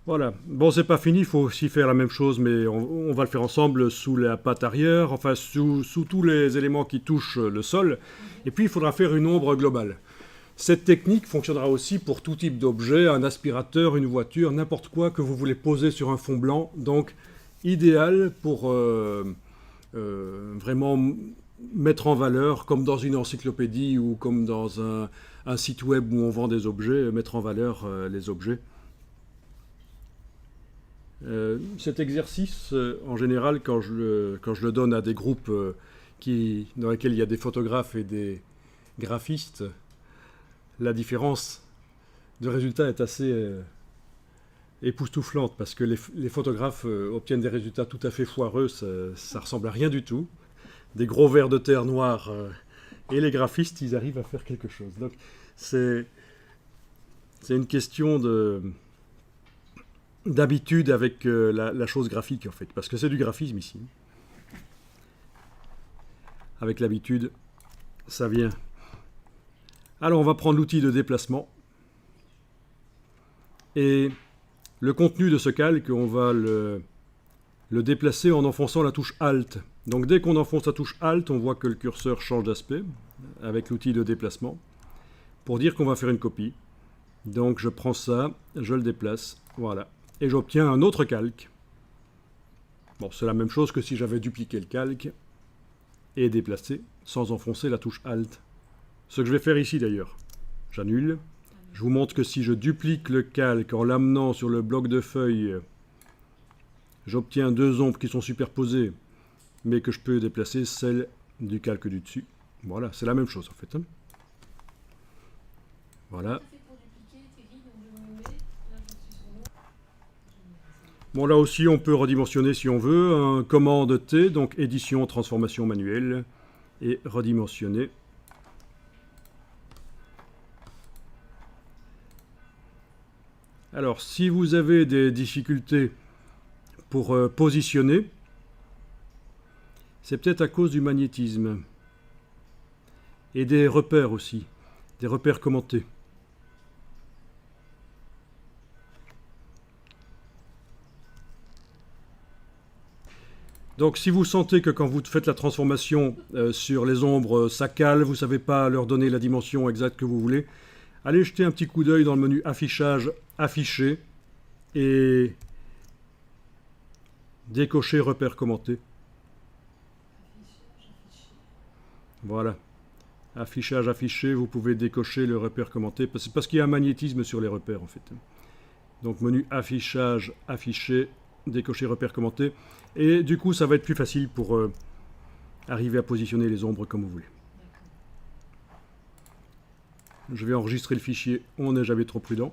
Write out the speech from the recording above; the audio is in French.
Voilà. Bon, c'est pas fini, il faut aussi faire la même chose, mais on va le faire ensemble sous la pâte arrière, enfin sous tous les éléments qui touchent le sol. Et puis, il faudra faire une ombre globale. Cette technique fonctionnera aussi pour tout type d'objet, un aspirateur, une voiture, n'importe quoi que vous voulez poser sur un fond blanc. Donc, idéal pour vraiment mettre en valeur, comme dans une encyclopédie ou comme dans un site web où on vend des objets, mettre en valeur les objets. Cet exercice, en général, quand je le donne à des groupes dans lesquels il y a des photographes et des graphistes, la différence de résultat est assez époustouflante parce que les photographes obtiennent des résultats tout à fait foireux, ça ressemble à rien du tout. Des gros vers de terre noire et les graphistes, ils arrivent à faire quelque chose. Donc c'est une question d'habitude avec la chose graphique en fait, parce que c'est du graphisme ici. Avec l'habitude, ça vient. Alors on va prendre l'outil de déplacement et le contenu de ce calque, on va le déplacer en enfonçant la touche Alt. Donc dès qu'on enfonce la touche Alt, on voit que le curseur change d'aspect avec l'outil de déplacement pour dire qu'on va faire une copie. Donc je prends ça, je le déplace, voilà. Et j'obtiens un autre calque. Bon, c'est la même chose que si j'avais dupliqué le calque et déplacé sans enfoncer la touche Alt. Ce que je vais faire ici d'ailleurs. J'annule. Je vous montre que si je duplique le calque en l'amenant sur le bloc de feuilles, j'obtiens deux ombres qui sont superposées, mais que je peux déplacer celle du calque du dessus. Voilà, c'est la même chose en fait. Hein. Voilà. Bon, là aussi, on peut redimensionner si on veut. Un commande T, donc édition, transformation manuelle, et redimensionner. Alors, si vous avez des difficultés pour positionner, c'est peut-être à cause du magnétisme. Et des repères aussi, des repères commentés. Donc si vous sentez que quand vous faites la transformation sur les ombres, ça cale, vous ne savez pas leur donner la dimension exacte que vous voulez, allez jeter un petit coup d'œil dans le menu affichage, afficher, et décocher repères commentés. Voilà. Affichage, affiché, vous pouvez décocher le repère commenté, parce qu'il y a un magnétisme sur les repères en fait. Donc menu affichage, affiché, décocher repère commenté. Et du coup, ça va être plus facile pour arriver à positionner les ombres comme vous voulez. Je vais enregistrer le fichier, on n'est jamais trop prudent.